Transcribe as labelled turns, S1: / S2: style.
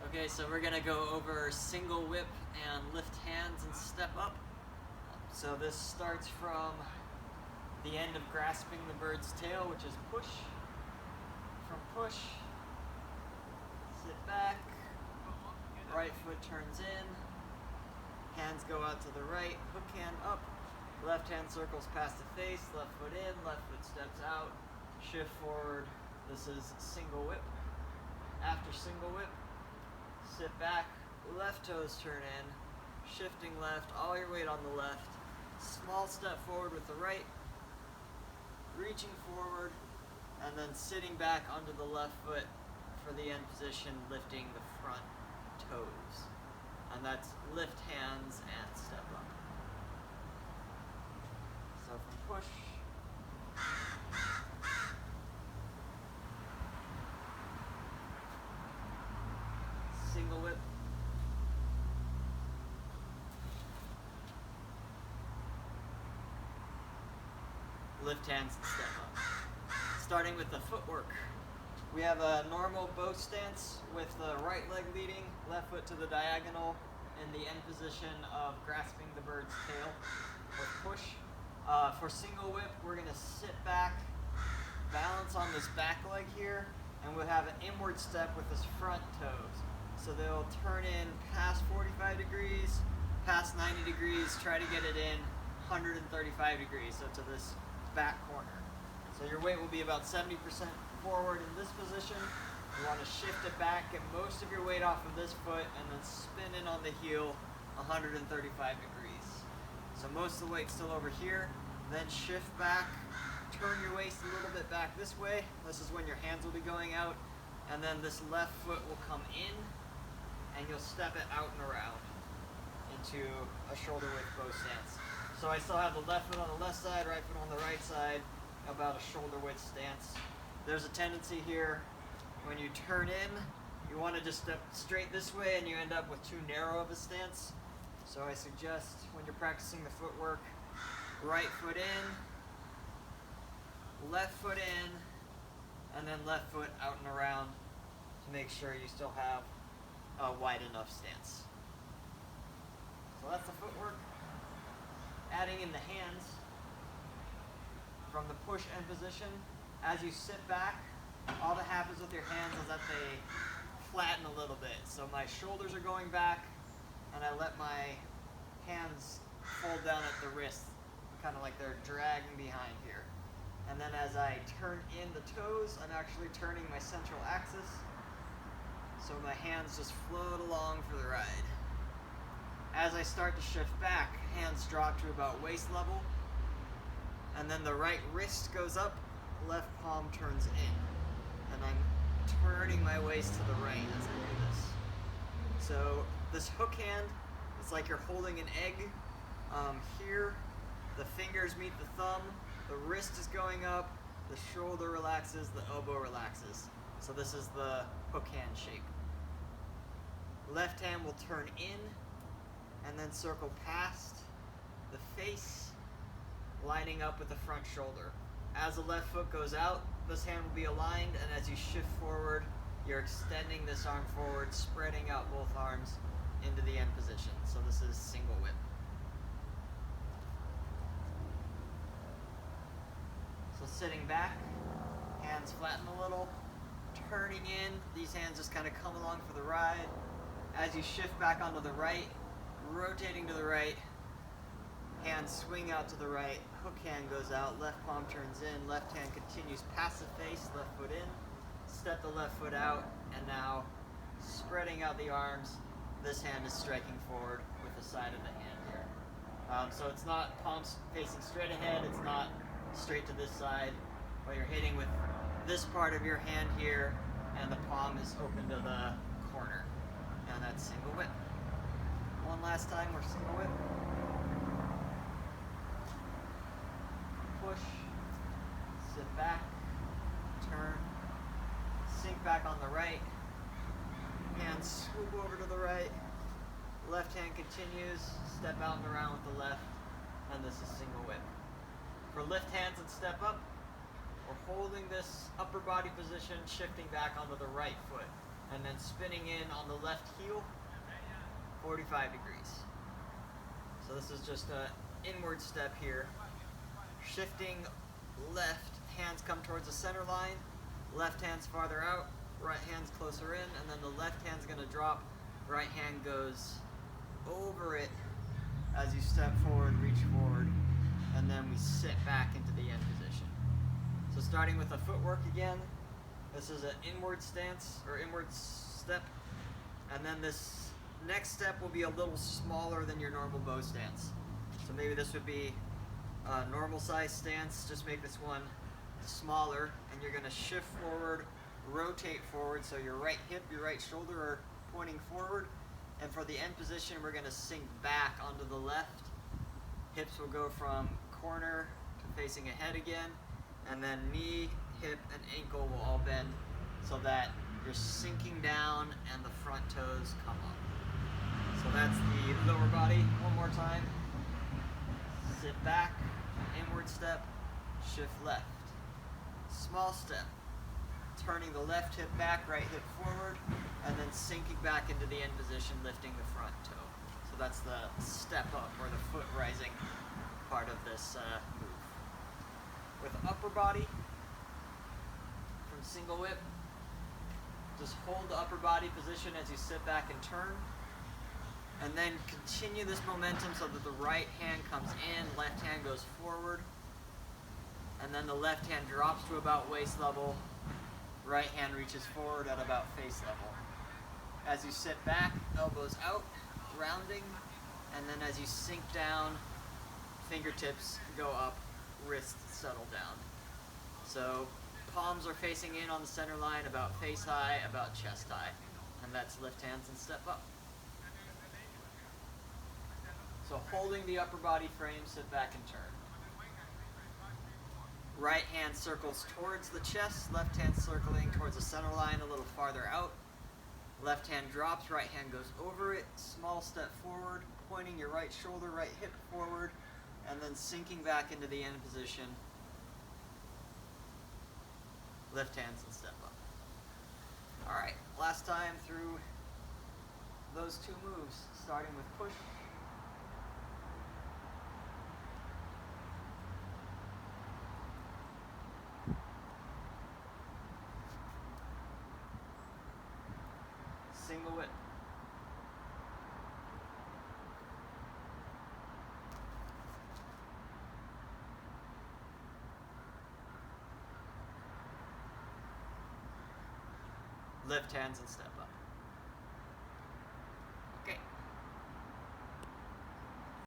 S1: Okay, so we're gonna go over single whip and lift hands and step up. So this starts from the end of grasping the bird's tail, which is push. From push, sit back, right foot turns in, hands go out to the right, hook hand up, left hand circles past the face, left foot in, left foot steps out, shift forward. This is single whip. After single whip, sit back, left toes turn in, shifting left, all your weight on the left, small step forward with the right, reaching forward, and then sitting back onto the left foot for the end position, lifting the front toes. And that's lift hands and step up. So from push, single whip, lift hands and step up. Starting with the footwork. We have a normal bow stance with the right leg leading, left foot to the diagonal in the end position of grasping the bird's tail with push. For single whip, we're going to sit back, balance on this back leg here, and we'll have an inward step with this front toes. So they'll turn in past 45 degrees, past 90 degrees, try to get it in 135 degrees, so to this back corner. So your weight will be about 70% forward in this position. You want to shift it back, get most of your weight off of this foot, and then spin in on the heel 135 degrees. So most of the weight's still over here. Then shift back, turn your waist a little bit back this way. This is when your hands will be going out. And then this left foot will come in, and you'll step it out and around into a shoulder width bow stance. So I still have the left foot on the left side, right foot on the right side, about a shoulder width stance. There's a tendency here when you turn in, you want to just step straight this way and you end up with too narrow of a stance. So I suggest when you're practicing the footwork, right foot in, left foot in, and then left foot out and around to make sure you still have a wide enough stance. So that's the footwork. Adding in the hands from the push end position. As you sit back, all that happens with your hands is that they flatten a little bit. So my shoulders are going back, and I let my hands fold down at the wrist, kind of like they're dragging behind here. And then as I turn in the toes, I'm actually turning my central axis, so my hands just float along for the ride. As I start to shift back, hands drop to about waist level, and then the right wrist goes up, left palm turns in, and I'm turning my waist to the right as I do this. So this hook hand, it's like you're holding an egg. Here, the fingers meet the thumb, the wrist is going up, the shoulder relaxes, the elbow relaxes. So this is the hook hand shape. Left hand will turn in, and then circle past the face, lining up with the front shoulder. As the left foot goes out, this hand will be aligned, and as you shift forward, you're extending this arm forward, spreading out both arms into the end position. So this is single whip. So sitting back, hands flatten a little, turning in, these hands just kind of come along for the ride. As you shift back onto the right, rotating to the right, hands swing out to the right, hook hand goes out, left palm turns in, left hand continues past the face, left foot in, step the left foot out, and now spreading out the arms, this hand is striking forward with the side of the hand here. So it's not palms facing straight ahead, it's not straight to this side, but you're hitting with this part of your hand here, and the palm is open to the corner. And that's single whip. One last time, we're single whip. Push, sit back, turn, sink back on the right, hands swoop over to the right, left hand continues, step out and around with the left, and this is single whip. For lift hands and step up, we're holding this upper body position, shifting back onto the right foot. and then spinning in on the left heel, 45 degrees. So this is just an inward step here. Shifting left, hands come towards the center line, left hand's farther out, right hand's closer in, and then the left hand's gonna drop, right hand goes over it as you step forward, reach forward, and then we sit back into the end position. So starting with the footwork again, this is an inward stance, or inward step, and then this next step will be a little smaller than your normal bow stance. So maybe this would be a normal size stance, just make this one smaller, and you're gonna shift forward, rotate forward, so your right hip, your right shoulder are pointing forward, and for the end position, we're gonna sink back onto the left. Hips will go from corner to facing ahead again, and then knee, hip, and ankle will all bend so that you're sinking down and the front toes come up. So that's the lower body. One more time. Sit back, inward step, shift left. Small step, turning the left hip back, right hip forward, and then sinking back into the end position, lifting the front toe. So that's the step up, or the foot rising part of this move. With upper body, from single whip, just hold the upper body position as you sit back and turn, and then continue this momentum so that the right hand comes in, left hand goes forward, and then the left hand drops to about waist level, right hand reaches forward at about face level. As you sit back, elbows out, rounding, and then as you sink down, fingertips go up, wrists settle down. So palms are facing in on the center line, about face high, about chest high. And that's lift hands and step up. So holding the upper body frame, sit back and turn. Right hand circles towards the chest, left hand circling towards the center line a little farther out. Left hand drops, right hand goes over it, small step forward, pointing your right shoulder, right hip forward, and then sinking back into the end position. Lift hands and step up. All right, last time through those two moves, starting with push. Single whip. Lift hands and step up.